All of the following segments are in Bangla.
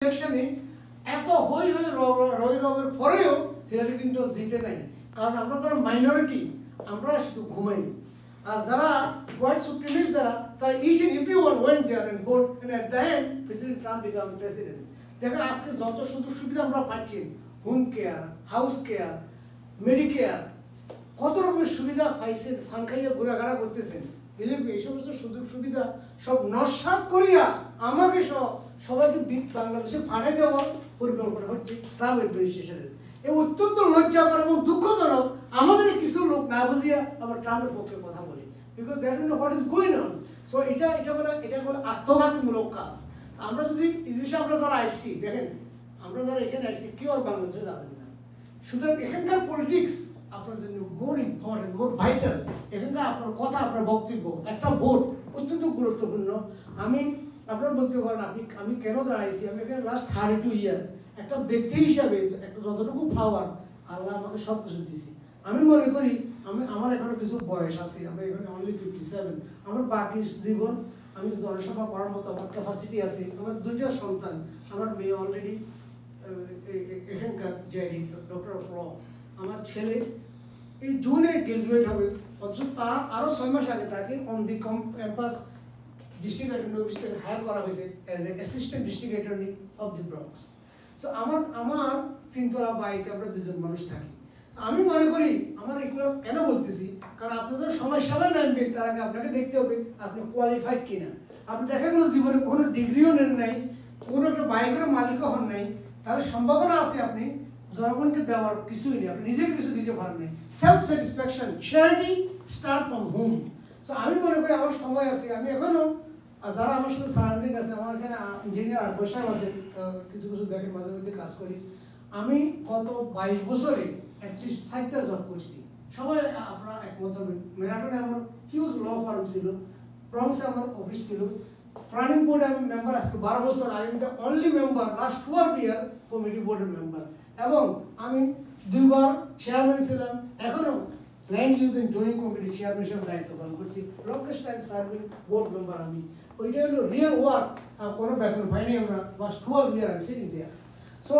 ইলেকশনে এত হই হই রই রবের পরেও হিলারি ক্লিন্টন জিতে নাই, কারণ আমরা যারা মাইনরিটি আমরা শুধু ঘুমাই, আর যারা হোয়াইট সুপ্রিমিস্ট যারা তারা each and everyone went there and vote, and at the end president Trump became president. দেখেন আজকে যত সুযোগ সুবিধা আমরা পাচ্ছি, home care, house care, medicare, কত রকমের সুবিধা পাইছেন, ফান খাইয়া ঘোরাঘাড়া করতেছেন। বিলিভ মি, এই সমস্ত সুযোগ সুবিধা সব নস্যাৎ করিয়া আমাকে সবাইকে বাংলাদেশে ফাঁড়ে দেওয়ার পরিকল্পনা হচ্ছে ট্রাম্প অ্যাডমিনিস্ট্রেশনের। এই অত্যন্ত লজ্জাকর এবং দুঃখজনক, আমাদের কিছু লোক না বুঝিয়া আবার ট্রাম্পের পক্ষে কথা বলে, because that is what is going on. So এটা বলে আত্মঘাতীমূলক কাজ। আমরা যদি এই দেশে আমরা যারা আসছি, দেখেন আমরা যারা এখানে আসছি কেউ আর বাংলাদেশে যাবেন না। সুতরাং এখানকার পলিটিক্স আপনার জন্য মোর ইম্পর্টেন্ট, মোর ভাইটাল। এখানকার আপনার কথা, আপনার বক্তব্য, একটা ভোট অত্যন্ত গুরুত্বপূর্ণ। আপনারা বলতে পারেন আমি কেন দাঁড়াইছি, আমি এখানে লাস্ট 32 ইয়ার একটা ব্যক্তি হিসাবে একটা যতটুকু পাওয়ার আল্লাহ আমাকে সব কিছু দিয়েছি। আমি মনে করি আমার এখনো কিছু বয়স আছে, আমি এখানে অনলি 57। আমার বাকি জীবন আমি জনসভা করার মতো আমার ক্যাপাসিটি আছে। আমার 2টা সন্তান, আমার মেয়ে অলরেডি এখানকার জেডি ডক্টর অফ ল, আমার ছেলে এই জুনে গ্রাজুয়েট হবে, অথচ তার আরও 6 মাস আগে তাকে on the campus district attorney office থেকে হায়ার করা হয়েছে as a assistant district attorney of the Bronx. So আমার 3তলা বাড়িতে আমরা 2জন মানুষ থাকি। আমি মনে করি আমার এগুলো কেন বলতেছি, কারণ আপনাদের সমস্যায় নামবেন তার আগে আপনাকে দেখতে হবে আপনি কোয়ালিফাইড কিনা। আপনি দেখা গেল জীবনে কোনো ডিগ্রিও নেন নাই, কোনো একটা বাইকের মালিকও হন নাই, তাহলে সম্ভাবনা আছে আপনি জনগণকে দেওয়ার কিছুই নেই, আপনি নিজেকে কিছু দিতে পারেন নাই। Self satisfaction, charity start from home. So আমি মনে করি আমার সময় আছে, আমি এখনো যারা আমার সাথে সারাউন্ডিং আছে, আমার এখানে ইঞ্জিনিয়ার আর বসাম আছে, কিছু দেখে মাঝে মধ্যে কাজ করি। আমি গত 22 বছরে অ্যাটলিস্ট 60টা জব করছি। সবাই আপনারা একমত হবেন। মেরাটনে আমার হিউজ ল ফার্ম ছিল, ব্রঙ্কসে আমার অফিস ছিল, প্ল্যানিং বোর্ডে আমি মেম্বার আজকে 12 বছর। I am the only member last 12 year committee বোর্ডের মেম্বার, এবং আমি 2 বার চেয়ারম্যান ছিলাম, এখনো land use and zoning committee chairman হিসেবে দায়িত্ব পালন করছি। Longest time serving board member আমি। ওইটা হলো রিয়েল ওয়ার্ক, কোনো বেতন পাইনি আমরা, লাস্ট 12 ইয়ার আমি সিটিং দেয়ার। সো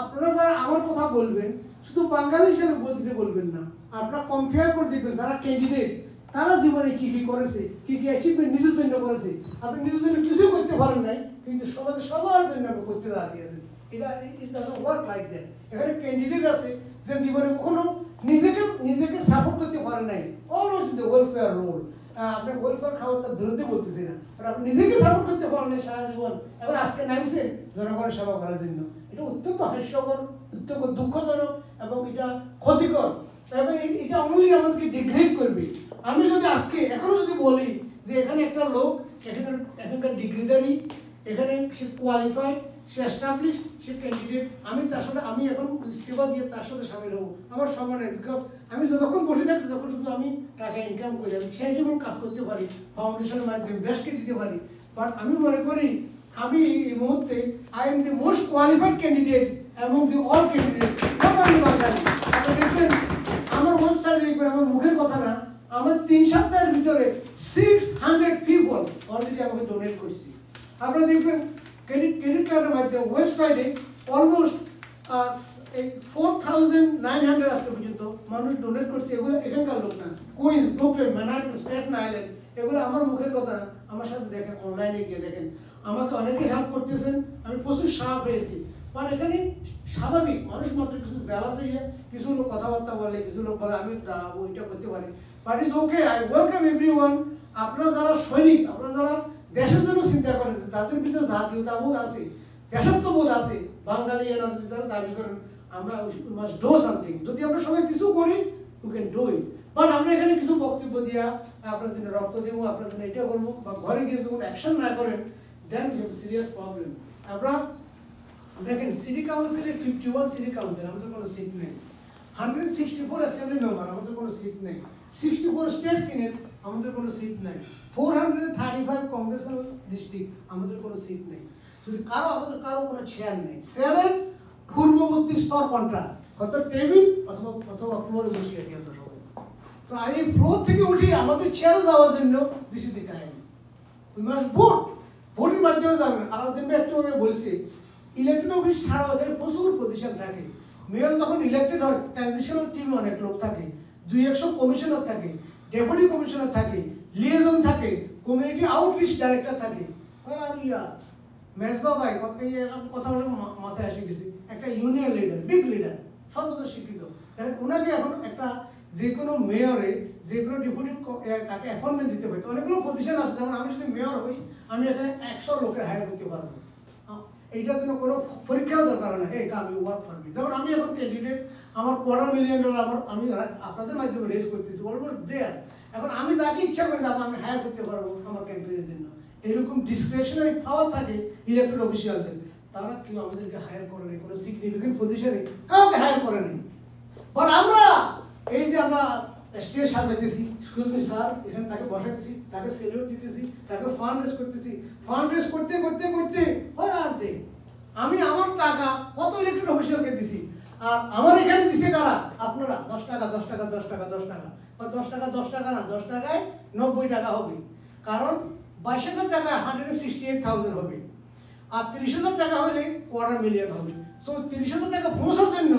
আপনারা যারা আমার কথা বলবেন, শুধু বাঙালি হিসেবে দিতে বলবেন না, আপনারা কম্পেয়ার করে দেখবেন যারা ক্যান্ডিডেট তারা জীবনে কি কি করেছে, কি কি অ্যাচিভমেন্ট নিজের জন্য করেছে। আপনি নিজের জন্য কিছু করতে পারেন নাই, কিন্তু সমাজে সবার জন্য আপনি করতে দাঁড়িয়েছেন। এটা is doesn't work like that. এখানে ক্যান্ডিডেট আছে যে জীবনে কখনো নিজেকে সাপোর্ট করতে পারে নাই, অলওয়েজ দ্য ওয়েলফেয়ার রোল। আপনার ওয়েলফেয়ার খাওয়ার তার বিরুদ্ধে বলতেছি না, আর আপনি নিজেকে সাপোর্ট করতে পারেন নাই সারা জীবন, এবার আজকে নামছেন জনগণের সেবা করার জন্য। এটা অত্যন্ত হাস্যকর, অত্যন্ত দুঃখজনক, এবং এটা ক্ষতিকর, এবং এটা অনলি আমাদেরকে ডিগ্রেড করবে। আমি যদি আজকে এখনো যদি বলি যে এখানে একটা লোক এখানকার ডিগ্রিধারী, এখানে সে কোয়ালিফাইড, সে এস্টাবলিশ, সে ক্যান্ডিডেট, আমি এখন ইস্তেফা দিয়ে তার সাথে সামিল হবো, আমার সময় নেই। বিকজ আমি যতক্ষণ বসে থাকি তখন শুধু আমি টাকা ইনকাম করি, আমি চ্যারিটেবল কাজ করতে পারি, ফাউন্ডেশনের মাধ্যমে দেশকে দিতে পারি। বাট আমি মনে করি আমি এই মুহূর্তে I am the most qualified candidate among the all candidate. আপনি দেখবেন আমার ওয়েবসাইটে দেখবেন, আমার মুখের কথা না, আমার 3 সপ্তাহের ভিতরে 600 পিপল অলরেডি আমাকে ডোনেট করছি। আপনারা দেখবেন ক্রেডিট কার্ডের মাধ্যমে ওয়েবসাইটে অলমোস্ট 4900 আজকে পর্যন্ত মানুষ ডোনেট করছে। এগুলো এখানকার লোক না, Queens, Brooklyn, Manhattan, Staten Island, এগুলো আমার মুখের কথা না, আমার সাথে দেখেন, অনলাইনে গিয়ে দেখেন, আমাকে অনেকে হেল্প করতেছেন, আমি প্রচুর সাহায্য পেয়েছি। বাট এখানে স্বাভাবিক মানুষ মাত্র কিছু জেলাস হয়ে কিছু লোক কথাবার্তা বলে, কিছু লোক বলে আমি ওইটা করতে পারি। But it's okay, I welcome everyone. আপনারা যারা সৈনিক, আপনারা যারা দেশের জন্য চিন্তা করেন, তাদের ভিতরে জাতীয়তাবোধ আছে, দেশত্ববোধ আছে, বাঙালি এনার্জি যারা দাবি করেন, আমরা মাস্ট ডু সামথিং। যদি আমরা সবাই কিছু করি, you can do it. But আমরা এখানে কিছু বক্তব্য দিয়া আপনার জন্য রক্ত দেবো, আপনার জন্য এটা করবো, বা ঘরে গিয়ে যখন অ্যাকশন না করেন, then we have serious problem. আমরা দেখেন সিটি কাউন্সিলে 51 সিটি কাউন্সিল, আমাদের কোনো সিট নেই। 164 অ্যাসেম্বলি মেম্বার, আমাদের কোনো সিট নেই। 64 স্টেট সিনেট, আমাদের কোনো সিট নেই। 435 কংগ্রেসনাল ডিস্ট্রিক্ট, আমাদের কোনো সিট নেই। যদি আমাদের কারো কোনো চেয়ার নেই। চেয়ারের পূর্ববর্তী স্তর কোনটা? হয়তো টেবিল অথবা ফ্লোরে বসে আছি আমরা সবাই। তো এই ফ্লোর থেকে উঠে আমাদের চেয়ারে যাওয়ার জন্য this is the time. We must vote. ভোটের মাধ্যমে যাবেন। আর একটু আগে বলছি ইলেকটেড অফিস ছাড়াও এখানে প্রচুর পজিশন থাকে। মেয়র যখন ইলেকটেড হয় ট্রানজিশনাল টিমে অনেক লোক থাকে, 200 কমিশনার থাকে, ডেপুটি কমিশনার থাকে, লিয়েজন থাকে, কমিউনিটি আউটরিচ ডাইরেক্টর থাকে। আর ইয়া মেজবা ভাই এই কথা বলে মাথায় এসে গেছি, একটা ইউনিয়ন লিডার, বিগ লিডার, সর্বোচ্চ শিক্ষিত। দেখেন ওনাকে এখন একটা যে কোনো মেয়রে যে কোনো ডেপুটি তাকে অ্যাপয়েন্টমেন্ট দিতে পারে। অনেকগুলো পজিশন আছে, যেমন আমি যদি মেয়র হই আমি এখানে 100 লোকের হায়ার করতে পারবো। এইটার জন্য কোনো পরীক্ষাও দরকার না, এটা আমি ওয়ার্ক পারবি। যেমন আমি এখন ক্যান্ডিডেট, আমার $250,000 আমি আপনাদের মাধ্যমে রেজ করতেছি, অলমোস্ট দেয়ার। এখন আমি যাকে ইচ্ছা করে যাবো আমি হায়ার করতে পারবো আমার ক্যাম্পেইনের জন্য। এরকম ডিসক্রিশনারি পাওয়ার থাকে ইলেক্টেড অফিসিয়ালদের। তারা কেউ আমাদেরকে হায়ার করে নেই, কোনো সিগনিফিকেন্ট পজিশনে কাউকে হায়ার করে নেই। বাট আমরা এই যে আমরা স্টেজ সাজাইতেছি, এক্সকিউজ মি স্যার, এখানে তাকে বসাইতেছি, তাকে সেলিউট দিতেছি, তাকে ফান্ড রেজ করতেছি, ফান্ড রেজ করতে করতে করতে হয় আর দে আমি আমার টাকা কত ইলেক্টেড অফিসিয়ালকে দিছি, আর আমার এখানে দিছে কারা? আপনারা। 10 টাকা 10 টাকা 10 টাকা 10 টাকা, বা 10 টাকা 10 টাকা না, 10 টাকায় 90 টাকা হবে, কারণ 22,000 টাকা 168,000 হবে, আর 30,000 টাকা হলে $250,000 হবে। সো 30,000 টাকা পৌঁছার জন্য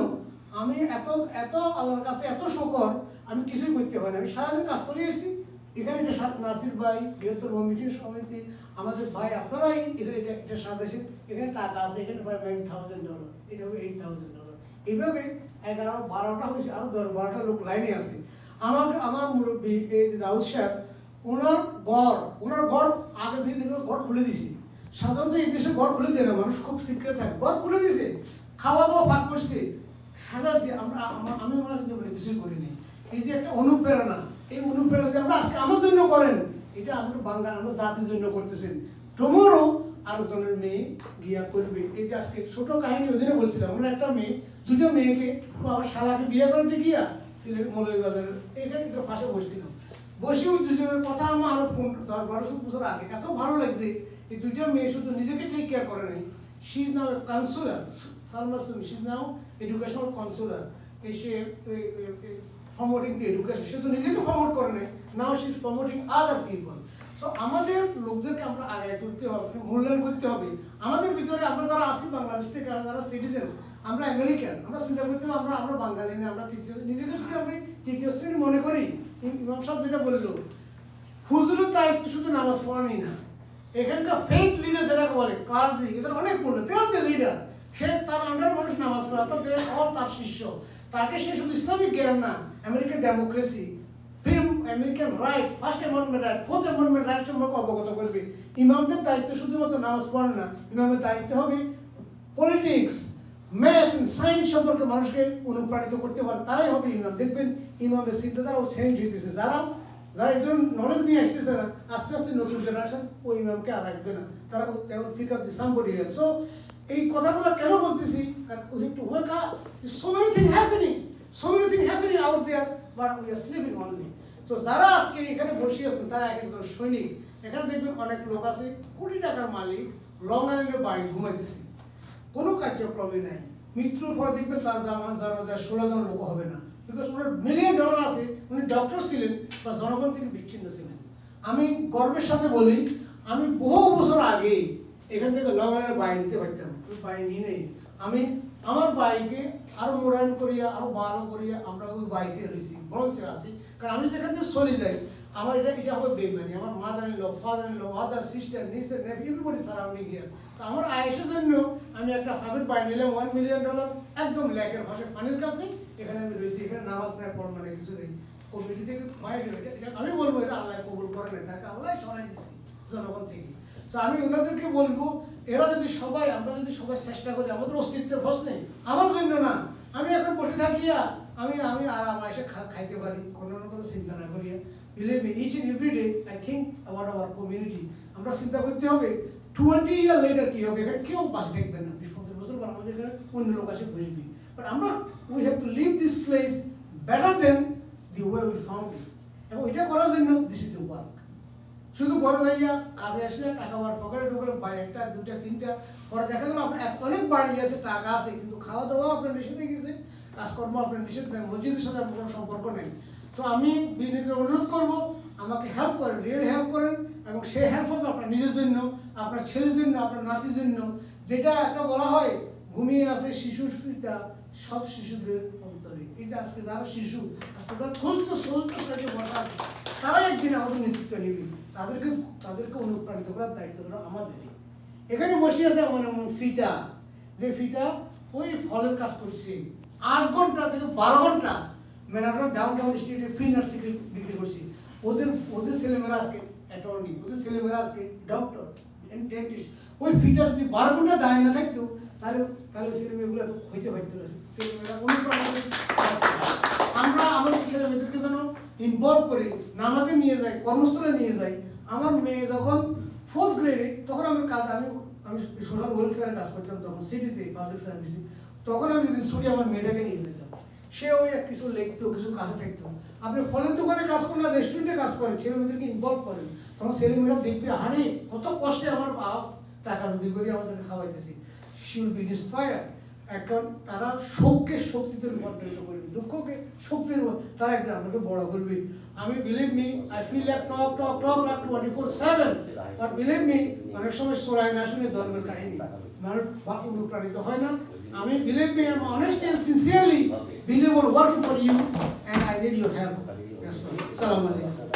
আমি এত এত আল্লাহর কাছে এত শুকর, আমি কিছুই করতে হয় না, আমি সারাদিন কাজ করে এসেছি। এখানে এটা নাসির ভাই, বৃহত্তর কমিটির সমিতি, আমাদের ভাই আপনারাই এখানে এটা সাজাইছেন, এখানে টাকা আছে, এখানে প্রায় $9,000, এটা হবে $8,000। এইভাবে 11-12টা হয়েছে, আরো 10-12টা লোক লাইনে আছে। আমার মুরব্বী এই দাউদ সাহেব, ওনার ঘর আগে ঘর খুলে দিছি। সাধারণত এই দেশে ঘর খুলে দেয় না, মানুষ খুব সিক্রেট থাকে, ঘর খুলে দিছে, খাওয়া দাওয়া ভাগ করছে, সাজাচ্ছে। আমি ওনার জীবনে কিছুই করিনি। এই যে একটা অনুপ্রেরণা, এই অনুপ্রেরণা যে আমরা আজকে আমার জন্য করেন, এটা আমরা বাঙাল, আমরা জাতির জন্য করতেছেন। টুমোরো আরেকজনের মেয়ে গিয়া করবে। এই যে আজকে ছোট কাহিনী ওই জন্য বলছিলাম, ওনার একটা মেয়ে, দুটো মেয়েকে আমার শালাকে বিয়ে করতে গিয়া সিলেট মৌলভীবাজারের এখানে একটা পাশে বসছিল, বসেও দুজনের কথা আমার আরো 10-12 বছর আগে এত ভালো লাগছে। এই দুইটা মেয়ে শুধু নিজেকে টেক কেয়ার করে নাই, she is now counsellor, Salma Sumi, she is now educational counsellor, সে প্রমোটিং দি এডুকেশন, সে তো নিজেকে প্রমোট করে নাই, now she is promoting other people. So আমাদের লোকদেরকে আমরা আগে তুলতে হবে, মূল্যায়ন করতে হবে। আমাদের ভিতরে আমরা যারা আছি বাংলাদেশ থেকে, যারা সিটিজেন, আমরা আমেরিকান, আমরা চিন্তা করতে হবে আমরা বাঙালি না, আমরা নিজেকে শুধু আমি তৃতীয় শ্রেণী মনে করি। ইমাম সাহেব যেটা বললো, হুজুরের দায়িত্ব শুধু নামাজ পড়ানি না, এখানকার ফেথ লিডার যেটাকে বলে কাজী, এদের অনেক মূল্য, দেওয়ার লিডার, সে তার আন্ডারে মানুষ নামাজ পড়া, তার শিষ্য, তাকে সে শুধু ইসলামিক জ্ঞান না, American democracy, American right, first amendment right, fourth amendment right সম্পর্কে অবগত করবে। ইমামদের দায়িত্ব শুধুমাত্র নামাজ পড়ানো না, ইমামের দায়িত্ব হবে পলিটিক্স, ম্যাথ, সায়েন্স সম্পর্কে মানুষকে অনুপ্রাণিত করতে পারে, তারাই হবে ইমাম। দেখবেন ইমামের চিন্তাধারাও চেঞ্জ হইতেছে। যারা এই ধরনের নলেজ নিয়ে আসতেছে না, আস্তে আস্তে নতুন জেনারেশন ওই ইমামকে আর রাখবে না, তারা pick up the somebody else. So এই কথাগুলো কেন বলতেছি, কারণ we have to wake up, so many thing happening out there, but we are sleeping only. তো যারা আজকে এখানে বসে আছেন তারা এক একজন সৈনিক। এখানে দেখবেন অনেক লোক আছে, কোটি টাকার মালিক, লং আইল্যান্ডে বাড়ি ঘুমাইতেছে, কোনো কার্যক্রমে নাই। মৃত্যুর পর দেখবেন তার জানা 16 জন লোক হবে না, বিকজ ওনার $1 মিলিয়ন আছে, উনি ডক্টর ছিলেন বা জনগণ থেকে বিচ্ছিন্ন ছিলেন। আমি গর্বের সাথে বলি, আমি বহু বছর আগে এখান থেকে লং আইল্যান্ডের বাড়ি নিতে পারতাম, আমি বাড়ি নিয়ে নেই। আমি আমার বাড়িকে আরো মোডার্ন করিয়া, আরো ভালো করিয়া আমরা ওই বাড়িতে রয়েছি, বরঞ্চে আছি। কারণ আমি যেখান থেকে চলে যাই, আমার এটা হবে বেমানি, আমার mother in law, father in law, other sister, নিসের, নেফ, এভরিবডি সারাউন্ডিং হিয়ার। তো আমার আয়েসের জন্য আমি একটা প্রাইভেট বাড়ি নিলাম, $1 মিলিয়ন, একদম লেকের পাশে, পানির কাছে। এখানে আমি রয়েছি, এখানে নামাজ না পড় মানে কিছু নেই, কমিটি থেকে বাইরে। এটা আমি বলবো এটা আল্লাহ কবুল করে না, তাকে আল্লাহ ছড়াই দিচ্ছি জনগণ থেকে। তো আমি ওনাদেরকে বলবো, এরা যদি সবাই, আমরা যদি সবাই চেষ্টা করি, আমাদের অস্তিত্বের প্রশ্নে, আমার জন্য না, আমি এখন বসে থাকিয়া আমি আরাম এসে খাইতে পারি, কোনো কথা চিন্তা না করিয়া। Believe me, each and every day I think about our community. আমরা চিন্তা করতে হবে 20 years later কি হবে, এখানে কেউ বাঁচে থাকবে না, 20-25 বছর পর আমাদের এখানে অন্য লোক আসে বসবি। বাট আমরা we have to leave this place better than the way we found it. এবং এটা করার জন্য this is the work. শুধু ঘরে যাইয়া কাজে আসলে টাকা বার পকেটে ঢুকলে বা 1টা 2টা 3টা পরে দেখা গেল আপনার অনেক বাড়ি আছে, টাকা আছে, কিন্তু খাওয়া দাওয়া আপনার নিষেধ হয়ে গেছে, কাজকর্ম আপনার নিষেধ নেই, মসজিদের সাথে আপনার কোনো সম্পর্ক নেই। তো আমি বিনীত অনুরোধ করবো, আমাকে হেল্প করেন, রিয়েল হেল্প করেন, এবং সেই হেল্প হবে আপনার নিজের জন্য, আপনার ছেলের জন্য, আপনার নাতির জন্য। যেটা একটা বলা হয় ঘুমিয়ে আছে শিশুর পিতা সব শিশুদের অন্তরে। এই যে আজকে যারা শিশু আজকে তারা সুস্থ সাথে বসা আছে, তারাই একদিন আমাদের নেতৃত্ব নেবে। তাদেরকে অনুপ্রাণিত করার দায়িত্ব হলো আমাদেরই। এখানে বসে আছে এমন এমন ফিতা, যে ফিতা ওই ফলের কাজ করছে 8 ঘন্টা থেকে 12 ঘন্টা ম্যারাডোনা ডাউনটাউন স্ট্রিটে ফ্রি নার্সিং বিক্রি করছি। ওদের ছেলেমেয়েরা আজকে অ্যাটর্নি, ওদের ছেলেমেয়েরা আজকে ডক্টর, ডেন্টিস্ট। ওই ফিটা যদি 12 ঘন্টা দাঁড়িয়ে না থাকতো তাহলে ছেলেমেয়েগুলো এত হইতে পারতো না। ছেলেমেয়েরা অনুপ্রাণিত। আমরা আমাদের ছেলেমেয়েদেরকে যেন ইনভলভ করি, নামাজে নিয়ে যাই, কর্মস্থলে নিয়ে যাই। আমার মেয়ে যখন 4th গ্রেডে, তখন আমি সোশ্যাল ওয়েলফেয়ারে কাজ করতাম, তখন সিটিতে পাবলিক সার্ভিসে। তখন আমি যদি ছুটি আমার মেয়েটাকে নিয়ে যেতাম, সে ওই কিছু লিখতো, কিছু কাজে থাকতো। আপনি ফলের দোকানে কাজ করেন না, রেস্টুরেন্টে কাজ করেন, ছেলেমেয়েদেরকে ইনভলভ করেন, তখন ছেলেমেয়েরা দেখবে আরে কত কষ্টে আমার বাপ টাকা রুজি করে আমাদেরকে খাওয়াইতেছি। She will be inspired. এখন তারা শোককে শক্তিতে রূপান্তরিত করবে, দুঃখকে শক্তিতে তারা একদিন আপনাকে বড় করবে। আমি believe me, I feel like talk like 24/7, but believe me অনেক সময় সোরায় না শুনে ধর্মের কাহিনী মানুষ অনুপ্রাণিত হয় না। আমি believe me, I'm honestly and sincerely believe on working for you, and I need your help. Yes, sir. Assalamu alaikum.